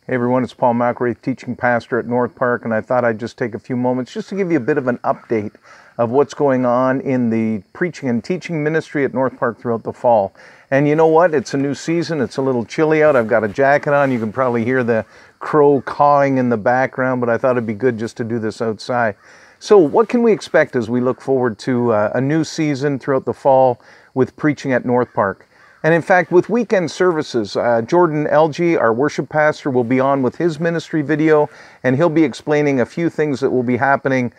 Hey everyone, it's Paul McElraith, teaching pastor at North Park, and I thought I'd just take a few moments just to give you a bit of an update of what's going on in the preaching and teaching ministry at North Park throughout the fall. And you know what? It's a new season. It's a little chilly out. I've got a jacket on. You can probably hear the crow cawing in the background, but I thought it'd be good just to do this outside. So what can we expect as we look forward to a new season throughout the fall with preaching at North Park? And in fact, with weekend services, Jordan Elgie, our worship pastor, will be on with his ministry video, and he'll be explaining a few things that will be happening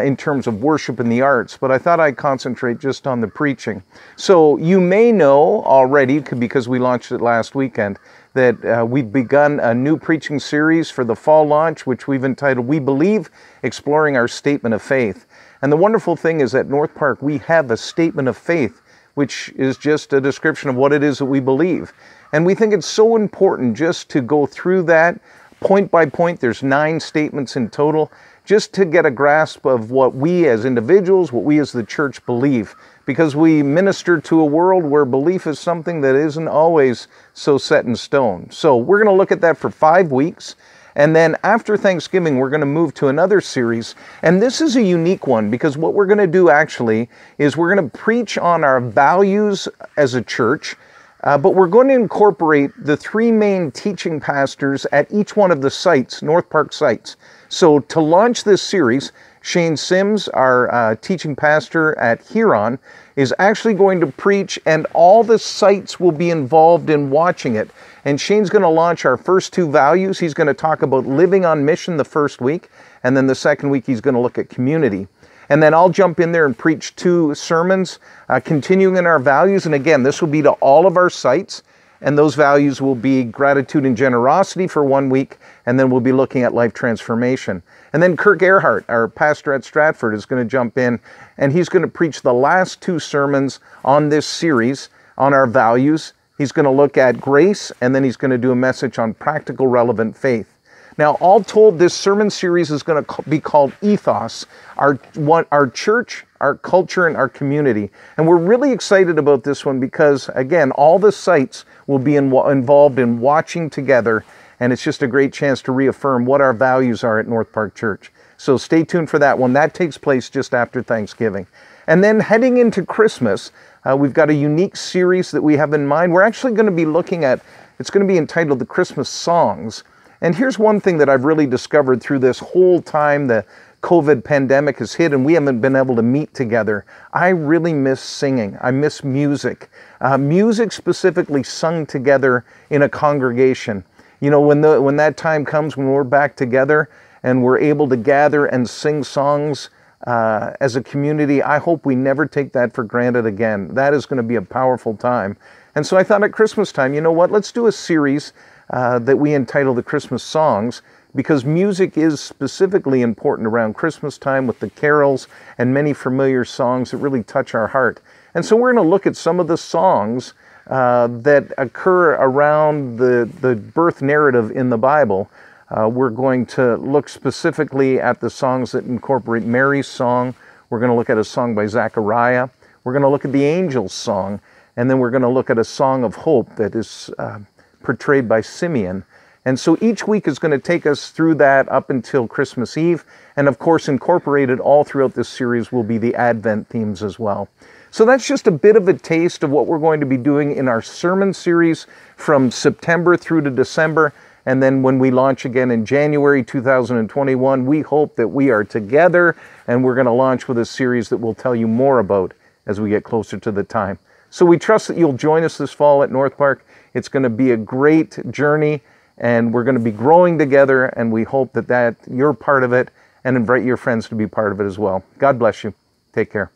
in terms of worship and the arts. But I thought I'd concentrate just on the preaching. So you may know already, because we launched it last weekend, that we've begun a new preaching series for the fall launch, which we've entitled, We Believe, Exploring Our Statement of Faith. And the wonderful thing is at North Park, we have a statement of faith, which is just a description of what it is that we believe. And we think it's so important just to go through that point by point. There's 9 statements in total, just to get a grasp of what we as individuals, what we as the church believe. Because we minister to a world where belief is something that isn't always so set in stone. So we're going to look at that for 5 weeks. And then after Thanksgiving, we're going to move to another series. And this is a unique one because what we're going to do actually is we're going to preach on our values as a church, but we're going to incorporate the 3 main teaching pastors at each one of the sites, North Park sites. So to launch this series, Shane Sims, our teaching pastor at Huron, is actually going to preach, and all the sites will be involved in watching it. And Shane's going to launch our first 2 values. He's going to talk about living on mission the first week, and then the second week he's going to look at community. And then I'll jump in there and preach 2 sermons, continuing in our values. And again, this will be to all of our sites. And those values will be gratitude and generosity for 1 week, and then we'll be looking at life transformation. And then Kirk Earhart, our pastor at Stratford, is going to jump in, and he's going to preach the last 2 sermons on this series on our values. He's going to look at grace, and then he's going to do a message on practical, relevant faith. Now, all told, this sermon series is going to be called Ethos, our church, our culture, and our community. And we're really excited about this one because, again, all the sites will be involved in watching together, and it's just a great chance to reaffirm what our values are at North Park Church. So stay tuned for that one. That takes place just after Thanksgiving. And then heading into Christmas, we've got a unique series that we have in mind. We're actually going to be looking at, it's going to be entitled The Christmas Songs. And here's one thing that I've really discovered through this whole time the COVID pandemic has hit and we haven't been able to meet together. I really miss singing. I miss music. Music specifically sung together in a congregation. You know, when that time comes, when we're back together and we're able to gather and sing songs as a community, I hope we never take that for granted again. That is going to be a powerful time. And so I thought at Christmas time, you know what, let's do a series that we entitle The Christmas Songs, because music is specifically important around Christmas time with the carols and many familiar songs that really touch our heart. And so we're going to look at some of the songs that occur around the birth narrative in the Bible. We're going to look specifically at the songs that incorporate Mary's song. We're going to look at a song by Zechariah. We're going to look at the Angel's song. And then we're going to look at a song of hope that is portrayed by Simeon. And so each week is going to take us through that up until Christmas Eve. And of course, incorporated all throughout this series will be the Advent themes as well. So that's just a bit of a taste of what we're going to be doing in our sermon series from September through to December. And then when we launch again in January 2021, we hope that we are together and we're going to launch with a series that we'll tell you more about as we get closer to the time. So we trust that you'll join us this fall at North Park. It's going to be a great journey, and we're going to be growing together, and we hope that you're part of it, and invite your friends to be part of it as well. God bless you. Take care.